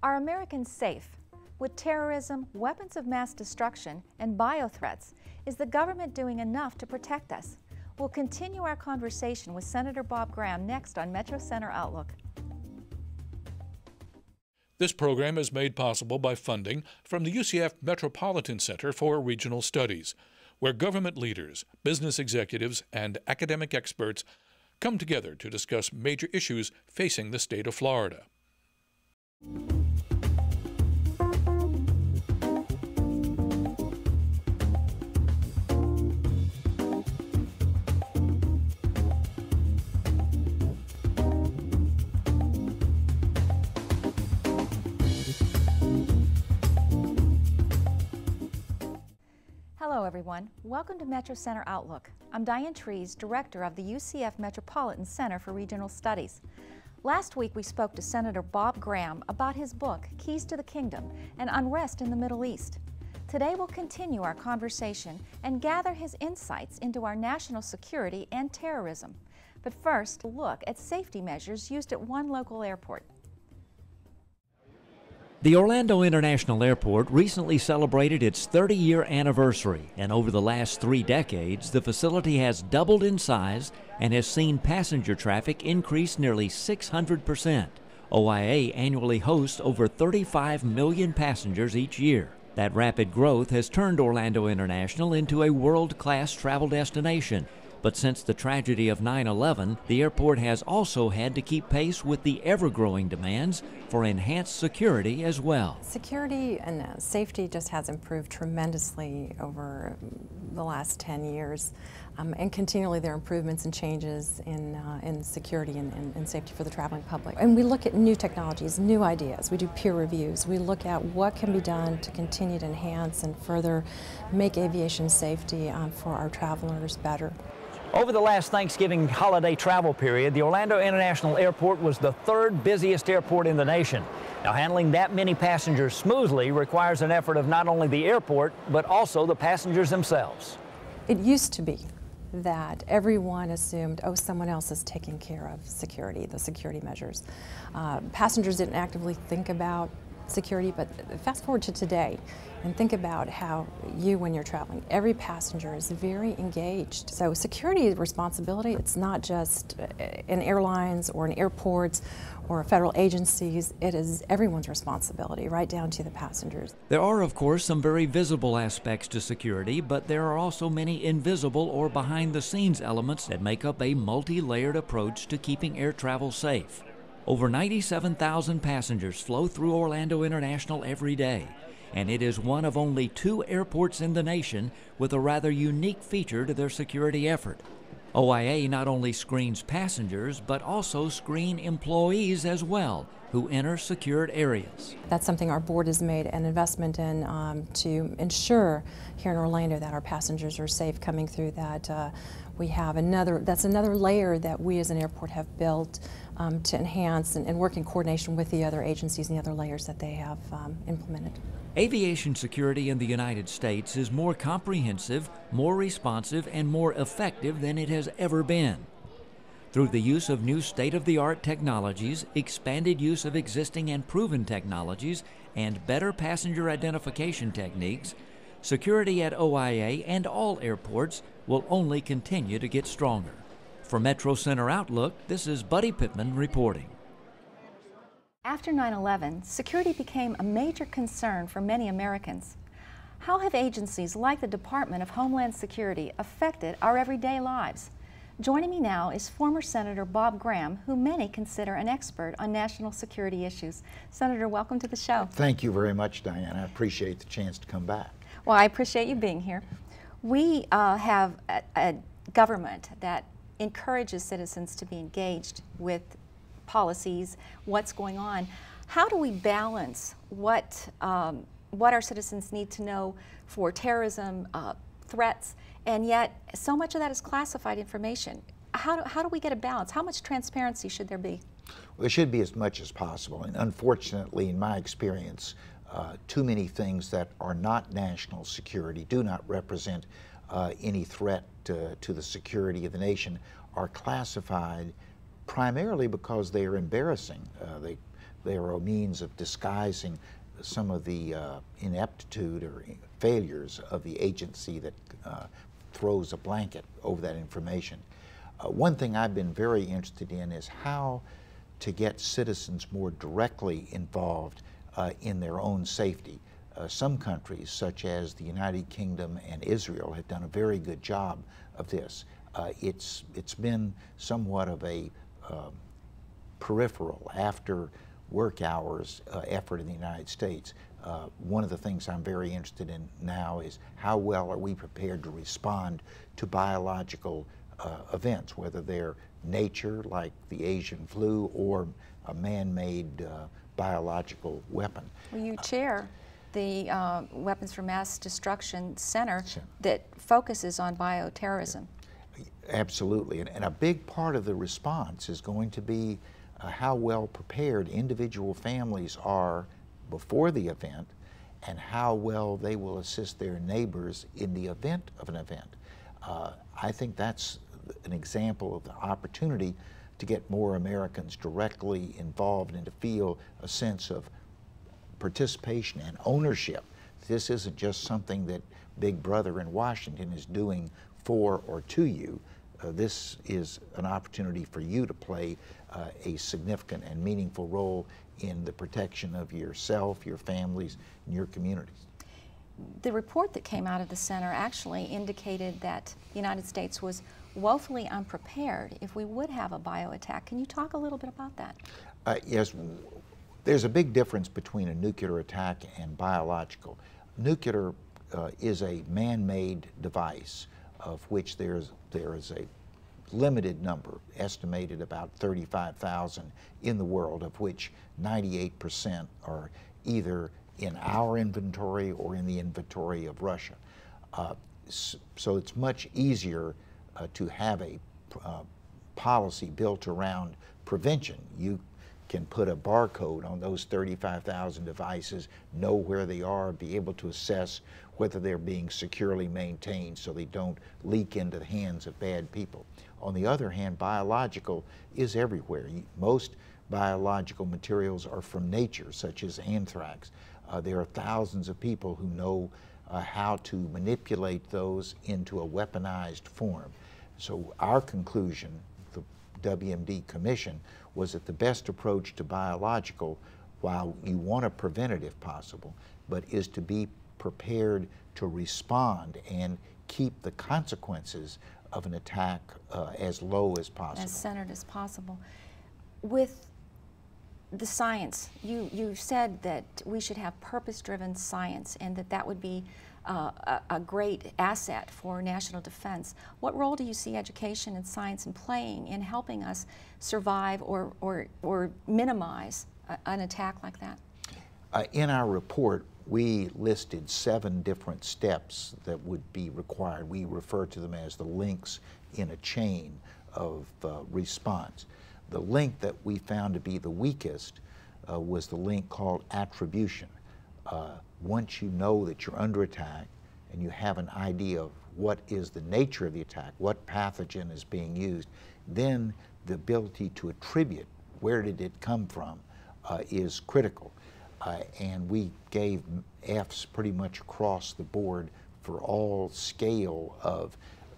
Are Americans safe? With terrorism, weapons of mass destruction, and biothreats, is the government doing enough to protect us? We'll continue our conversation with Senator Bob Graham next on Metro Center Outlook. This program is made possible by funding from the UCF Metropolitan Center for Regional Studies, where government leaders, business executives, and academic experts come together to discuss major issues facing the state of Florida. Hello everyone, welcome to Metro Center Outlook. I'm Diane Trees, Director of the UCF Metropolitan Center for Regional Studies. Last week we spoke to Senator Bob Graham about his book, Keys to the Kingdom and Unrest in the Middle East. Today we'll continue our conversation and gather his insights into our national security and terrorism. But first, a look at safety measures used at one local airport. The Orlando International Airport recently celebrated its 30-year anniversary, and over the last 3 decades, the facility has doubled in size and has seen passenger traffic increase nearly 600%. OIA annually hosts over 35 million passengers each year. That rapid growth has turned Orlando International into a world-class travel destination. But since the tragedy of 9/11, the airport has also had to keep pace with the ever-growing demands for enhanced security as well. Security and safety just has improved tremendously over the last 10 years. And continually there are improvements and changes in security and safety for the traveling public. And we look at new technologies, new ideas. We do peer reviews. We look at what can be done to continue to enhance and further make aviation safety for our travelers better. Over the last Thanksgiving holiday travel period, the Orlando International Airport was the 3rd busiest airport in the nation. Now, handling that many passengers smoothly requires an effort of not only the airport, but also the passengers themselves. It used to be that everyone assumed, oh, someone else is taking care of security, the security measures. Passengers didn't actively think about security, but fast forward to today and think about how when you're traveling, every passenger is very engaged. So security responsibility, it's not just in airlines or in airports or federal agencies, it is everyone's responsibility, right down to the passengers. There are, of course, some very visible aspects to security, but there are also many invisible or behind-the-scenes elements that make up a multi-layered approach to keeping air travel safe. Over 97,000 passengers flow through Orlando International every day, and it is one of only 2 airports in the nation with a rather unique feature to their security effort. OIA not only screens passengers, but also screen employees as well, who enter secured areas. That's something our board has made an investment in to ensure here in Orlando that our passengers are safe coming through, that we have that's another layer that we as an airport have built to enhance and work in coordination with the other agencies and the other layers that they have implemented. Aviation security in the United States is more comprehensive, more responsive, and more effective than it has ever been. Through the use of new state-of-the-art technologies, expanded use of existing and proven technologies, and better passenger identification techniques, security at OIA and all airports will only continue to get stronger. For Metro Center Outlook, this is Buddy Pittman reporting. After 9/11, security became a major concern for many Americans. How have agencies like the Department of Homeland Security affected our everyday lives? Joining me now is former Senator Bob Graham, who many consider an expert on national security issues. Senator, welcome to the show. Thank you very much, Diane. I appreciate the chance to come back. Well, I appreciate you being here. We have a government that encourages citizens to be engaged with policies, what's going on. How do we balance what our citizens need to know for terrorism, threats, and yet so much of that is classified information? How do we get a balance? How much transparency should there be? Well, there should be as much as possible, and unfortunately, in my experience, too many things that are not national security, do not represent any threat to the security of the nation, are classified primarily because they are embarrassing. they're a means of disguising some of the ineptitude or failures of the agency that throws a blanket over that information. One thing I've been very interested in is how to get citizens more directly involved in their own safety. Some countries, such as the United Kingdom and Israel, have done a very good job of this. It's been somewhat of a peripheral, after work hours effort in the United States. One of the things I'm very interested in now is how well are we prepared to respond to biological events, whether they're nature, like the Asian flu, or a man-made biological weapon. Well, you chair the Weapons for Mass Destruction Center that focuses on bioterrorism. Absolutely, and a big part of the response is going to be how well prepared individual families are before the event, and how well they will assist their neighbors in the event of an event. I think that's an example of the opportunity to get more Americans directly involved and to feel a sense of participation and ownership. This isn't just something that Big Brother in Washington is doing for or to you. This is an opportunity for you to play a significant and meaningful role in the protection of yourself, your families, and your communities. The report that came out of the center actually indicated that the United States was woefully unprepared if we would have a bio attack. Can you talk a little bit about that? Yes, there's a big difference between a nuclear attack and biological. Nuclear is a man-made device of which there is a limited number, estimated about 35,000 in the world, of which 98% are either in our inventory or in the inventory of Russia. So it's much easier to have a policy built around prevention. You can put a barcode on those 35,000 devices, know where they are, be able to assess whether they're being securely maintained so they don't leak into the hands of bad people. On the other hand, biological is everywhere. Most biological materials are from nature, such as anthrax. There are thousands of people who know how to manipulate those into a weaponized form. So our conclusion, the WMD Commission, was that the best approach to biological, while you want to prevent it if possible, but is to be prepared to respond and keep the consequences of an attack as low as possible. As centered as possible. With the science, you said that we should have purpose-driven science and that would be a great asset for national defense. What role do you see education and science in playing in helping us survive or minimize an attack like that? In our report, we listed 7 different steps that would be required. We refer to them as the links in a chain of response. The link that we found to be the weakest was the link called attribution. Once you know that you're under attack and you have an idea of what is the nature of the attack, what pathogen is being used, then the ability to attribute where did it come from is critical. And we gave Fs pretty much across the board for all scale of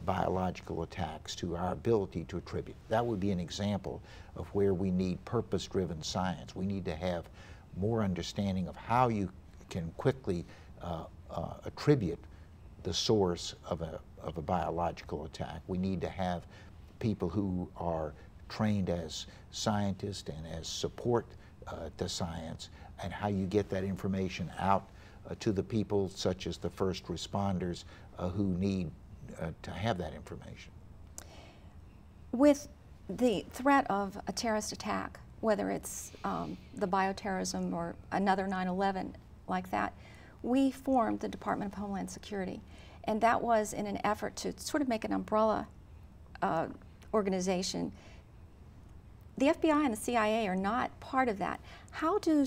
biological attacks to our ability to attribute. That would be an example of where we need purpose-driven science. We need to have more understanding of how you can quickly attribute the source of a biological attack. We need to have people who are trained as scientists and as support to science, and how you get that information out to the people, such as the first responders, who need to have that information. With the threat of a terrorist attack, whether it's the bioterrorism or another 9/11 like that, we formed the Department of Homeland Security. And that was in an effort to sort of make an umbrella organization. The FBI and the CIA are not part of that. How do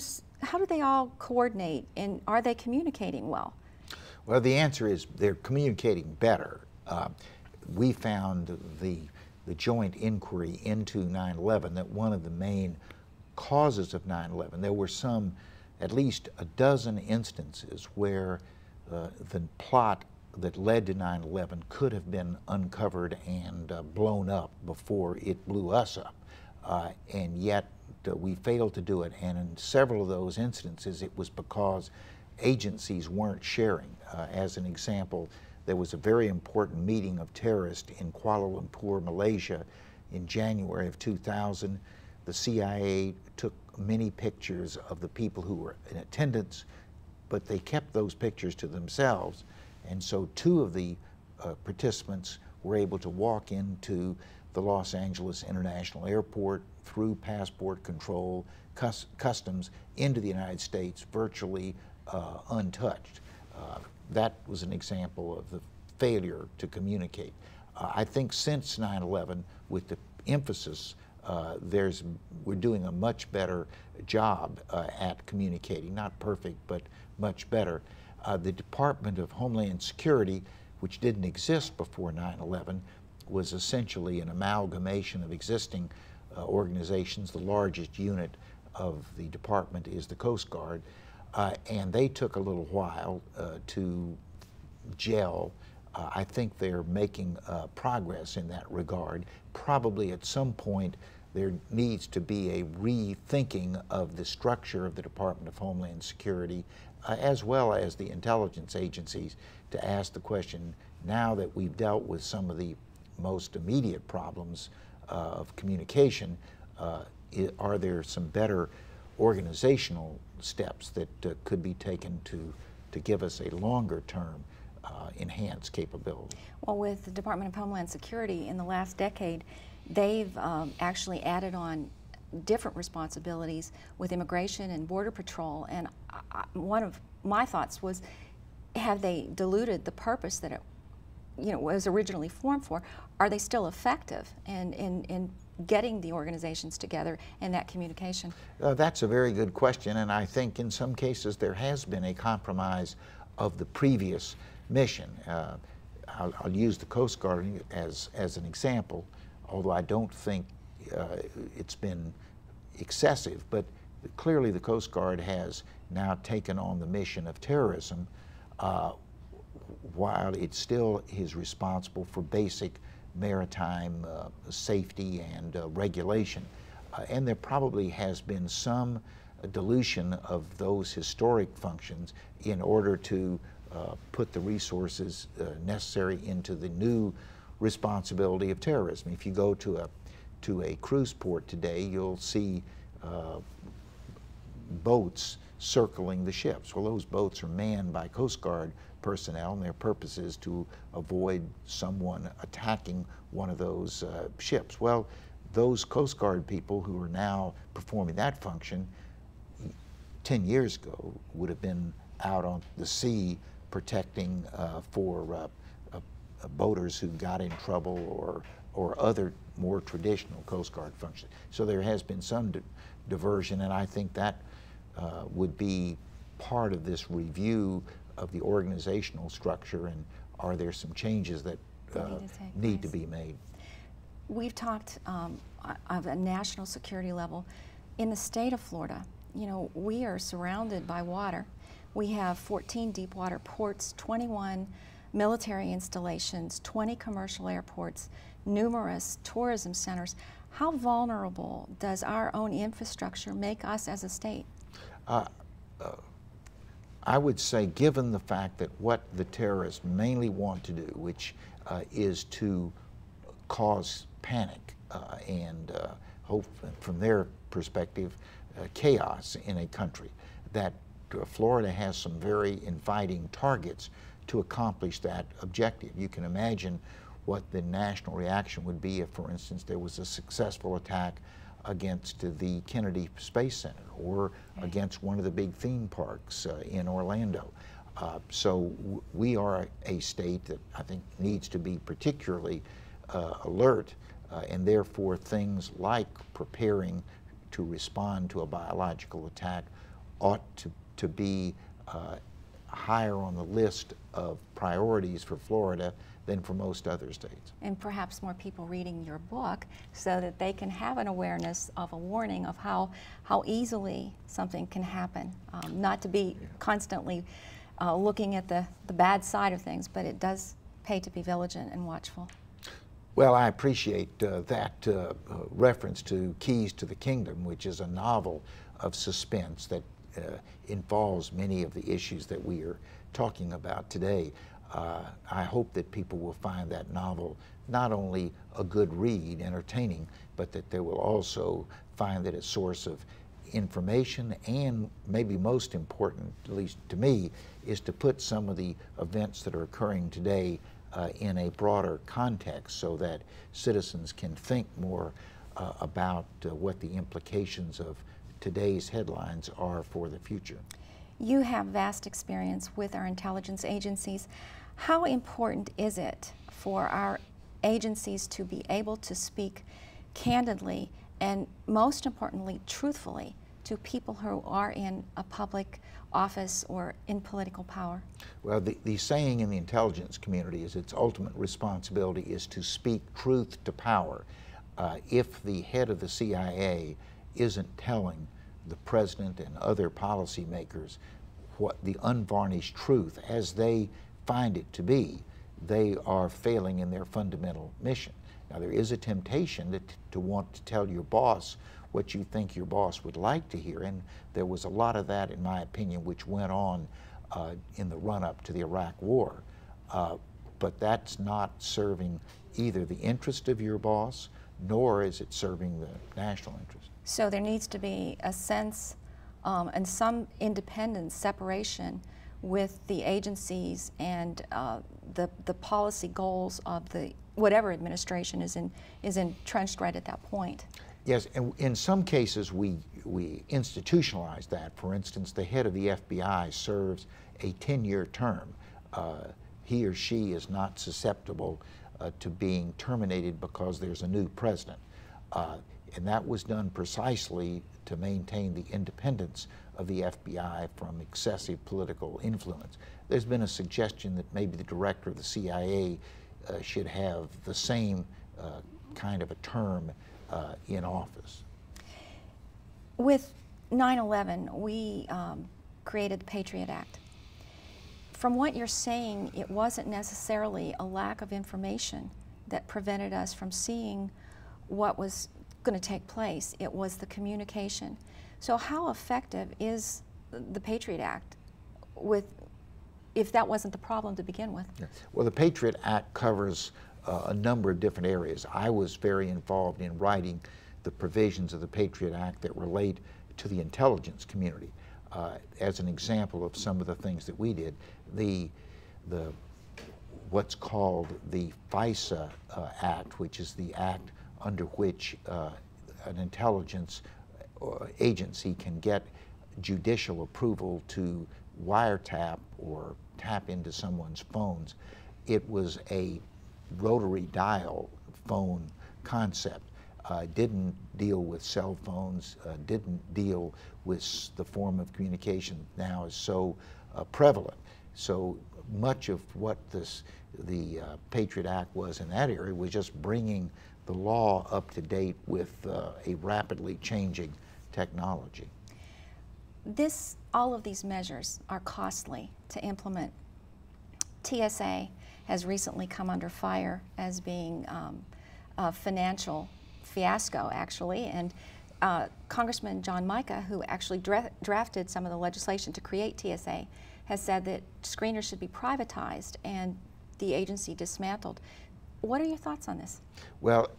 they all coordinate, and are they communicating well? Well, the answer is they're communicating better. We found the joint inquiry into 9/11 that one of the main causes of 9/11. There were at least a dozen instances where the plot that led to 9/11 could have been uncovered and blown up before it blew us up. And yet we failed to do it. And in several of those instances, it was because agencies weren't sharing. As an example, there was a very important meeting of terrorists in Kuala Lumpur, Malaysia in January of 2000. The CIA took many pictures of the people who were in attendance, but they kept those pictures to themselves. And so two of the participants were able to walk into the Los Angeles International Airport through passport control, customs, into the United States virtually untouched. That was an example of the failure to communicate. I think since 9/11, with the emphasis, we're doing a much better job at communicating. Not perfect, but much better. The Department of Homeland Security, which didn't exist before 9/11, was essentially an amalgamation of existing organizations. The largest unit of the department is the Coast Guard, and they took a little while to gel. I think they're making progress in that regard. Probably at some point there needs to be a rethinking of the structure of the Department of Homeland Security, as well as the intelligence agencies, to ask the question, now that we've dealt with some of the most immediate problems of communication, are there some better organizational steps that could be taken to give us a longer term enhanced capability? Well, with the Department of Homeland Security in the last decade, they've actually added on different responsibilities with Immigration and Border Patrol, and one of my thoughts was, have they diluted the purpose that it was originally formed for? Are they still effective in getting the organizations together and that communication? That's a very good question, and I think in some cases there has been a compromise of the previous mission. I'll use the Coast Guard as an example, although I don't think it's been excessive, but clearly the Coast Guard has now taken on the mission of terrorism, while it still is responsible for basic maritime safety and regulation. And there probably has been some dilution of those historic functions in order to put the resources necessary into the new responsibility of terrorism. If you go to a cruise port today, you'll see boats circling the ships. Well, those boats are manned by Coast Guard personnel, and their purpose is to avoid someone attacking one of those ships. Well, those Coast Guard people who are now performing that function 10 years ago would have been out on the sea protecting for boaters who got in trouble or other more traditional Coast Guard functions. So there has been some diversion, and I think that would be part of this review of the organizational structure, and are there some changes that need to be made? We've talked of a national security level. In the state of Florida, we are surrounded by water. We have 14 deep water ports, 21 military installations, 20 commercial airports, numerous tourism centers. How vulnerable does our own infrastructure make us as a state? I would say, given the fact that what the terrorists mainly want to do, which is to cause panic and hope, from their perspective, chaos in a country, that Florida has some very inviting targets to accomplish that objective. You can imagine what the national reaction would be if, for instance, there was a successful attack against the Kennedy Space Center or against one of the big theme parks in Orlando. So we are a state that I think needs to be particularly alert, and therefore things like preparing to respond to a biological attack ought to be higher on the list of priorities for Florida than for most other states. And perhaps more people reading your book so that they can have an awareness of a warning of how easily something can happen. Not to be constantly looking at the bad side of things, but it does pay to be vigilant and watchful. Well, I appreciate that reference to Keys to the Kingdom, which is a novel of suspense that involves many of the issues that we are talking about today. I hope that people will find that novel not only a good read, entertaining, but that they will also find that a source of information, and maybe most important, at least to me, is to put some of the events that are occurring today in a broader context so that citizens can think more about what the implications of today's headlines are for the future. You have vast experience with our intelligence agencies. How important is it for our agencies to be able to speak candidly and, most importantly, truthfully to people who are in a public office or in political power? Well, the saying in the intelligence community is its ultimate responsibility is to speak truth to power. If the head of the CIA isn't telling the president and other policymakers what the unvarnished truth as they find it to be, they are failing in their fundamental mission. Now, there is a temptation to want to tell your boss what you think your boss would like to hear, and there was a lot of that, in my opinion, which went on in the run-up to the Iraq War. But that's not serving either the interest of your boss, nor is it serving the national interest. So there needs to be a sense and some independence, separation with the agencies and the policy goals of the whatever administration is entrenched right at that point. Yes, and in some cases we institutionalize that. For instance, the head of the FBI serves a 10-year term. He or she is not susceptible to being terminated because there's a new president. And that was done precisely to maintain the independence of the FBI from excessive political influence. There's been a suggestion that maybe the director of the CIA should have the same kind of a term in office. With 9/11, we created the Patriot Act. From what you're saying, it wasn't necessarily a lack of information that prevented us from seeing what was going to take place. It was the communication. So how effective is the Patriot Act if that wasn't the problem to begin with? Well, the Patriot Act covers a number of different areas. I was very involved in writing the provisions of the Patriot Act that relate to the intelligence community. As an example of some of the things that we did, what's called the FISA Act, which is the act under which an intelligence agency can get judicial approval to wiretap or tap into someone's phones. It was a rotary dial phone concept. Didn't deal with cell phones, didn't deal with the form of communication now is so prevalent. So much of what the Patriot Act was in that area was just bringing the law up to date with a rapidly changing technology. All of these measures are costly to implement. TSA has recently come under fire as being a financial fiasco, actually, and Congressman John Mica, who actually drafted some of the legislation to create TSA, has said that screeners should be privatized and the agency dismantled. What are your thoughts on this? Well,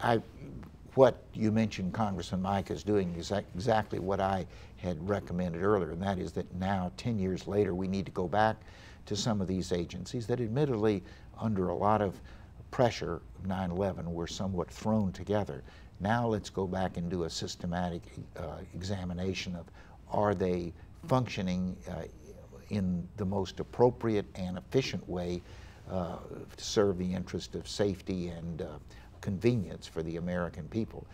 what you mentioned Congressman Mica is doing is exactly what I had recommended earlier, and that is that now, 10 years later, we need to go back to some of these agencies that admittedly, under a lot of pressure of 9/11, were somewhat thrown together. Now let's go back and do a systematic examination of, are they functioning in the most appropriate and efficient way to serve the interest of safety and convenience for the American people.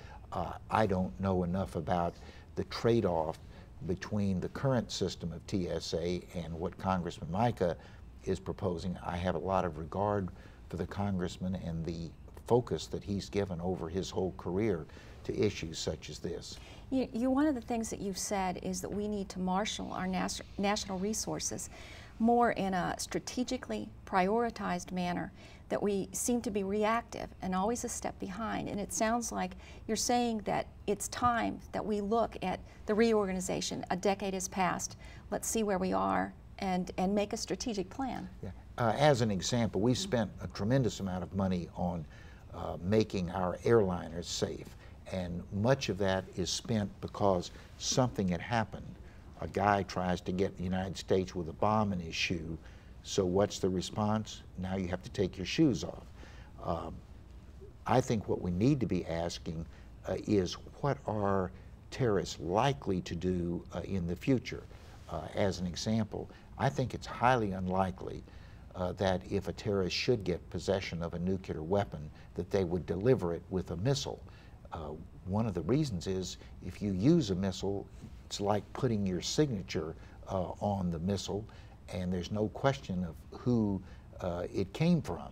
I don't know enough about the trade-off between the current system of TSA and what Congressman Mica is proposing. I have a lot of regard for the congressman and the focus that he's given over his whole career to issues such as this. One of the things that you've said is that we need to marshal our national resources more in a strategically prioritized manner, that we seem to be reactive and always a step behind. And it sounds like you're saying that it's time that we look at the reorganization. A decade has passed. Let's see where we are and make a strategic plan. Yeah. As an example, we spent a tremendous amount of money on making our airliners safe. And much of that is spent because something had happened. A guy tries to get the United States with a bomb in his shoe. So what's the response? Now you have to take your shoes off. I think what we need to be asking is, what are terrorists likely to do in the future? As an example, I think it's highly unlikely that if a terrorist should get possession of a nuclear weapon, that they would deliver it with a missile. One of the reasons is, if you use a missile, it's like putting your signature on the missile, and there's no question of who it came from.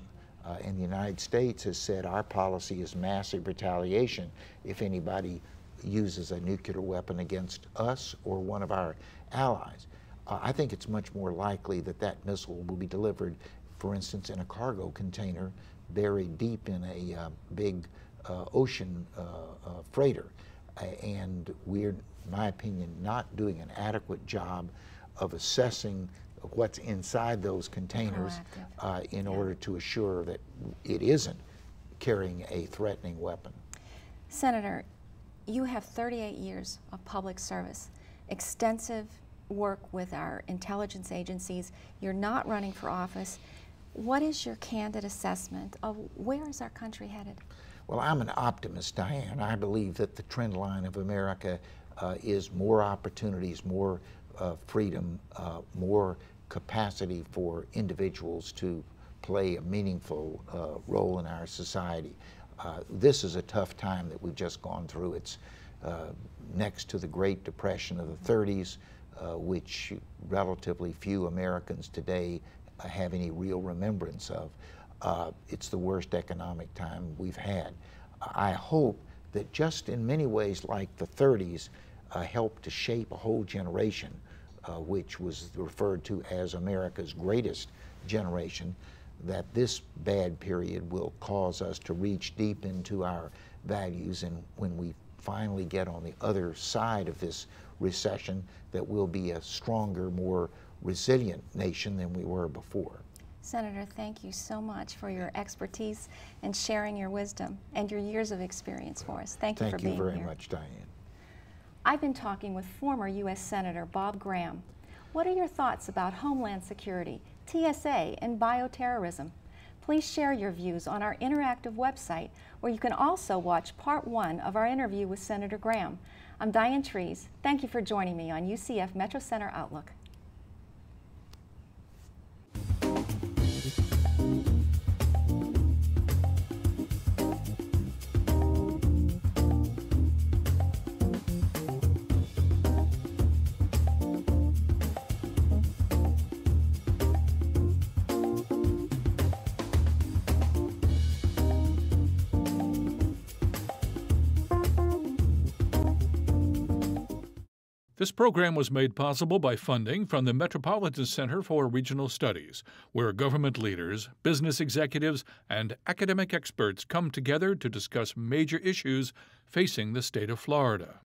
And the United States has said our policy is massive retaliation if anybody uses a nuclear weapon against us or one of our allies. I think it's much more likely that that missile will be delivered, for instance, in a cargo container buried deep in a big ocean freighter. And we're, in my opinion, not doing an adequate job of assessing what's inside those containers in order to assure that it isn't carrying a threatening weapon. Senator, you have 38 years of public service, extensive work with our intelligence agencies. You're not running for office. What is your candid assessment of where is our country headed? Well, I'm an optimist, Diane. I believe that the trend line of America is more opportunities, more freedom, more capacity for individuals to play a meaningful role in our society. This is a tough time that we've just gone through. It's next to the Great Depression of the 30s, which relatively few Americans today have any real remembrance of. It's the worst economic time we've had. I hope that, just in many ways like the 30s, helped to shape a whole generation, which was referred to as America's greatest generation, that this bad period will cause us to reach deep into our values, and when we finally get on the other side of this recession, that we'll be a stronger, more resilient nation than we were before. Senator, thank you so much for your expertise and sharing your wisdom and your years of experience for us. Thank you for being here. Thank you very much, Diane. I've been talking with former U.S. Senator Bob Graham. What are your thoughts about Homeland Security, TSA, and bioterrorism? Please share your views on our interactive website, where you can also watch part 1 of our interview with Senator Graham. I'm Diane Trees. Thank you for joining me on UCF Metro Center Outlook. This program was made possible by funding from the Metropolitan Center for Regional Studies, where government leaders, business executives, and academic experts come together to discuss major issues facing the state of Florida.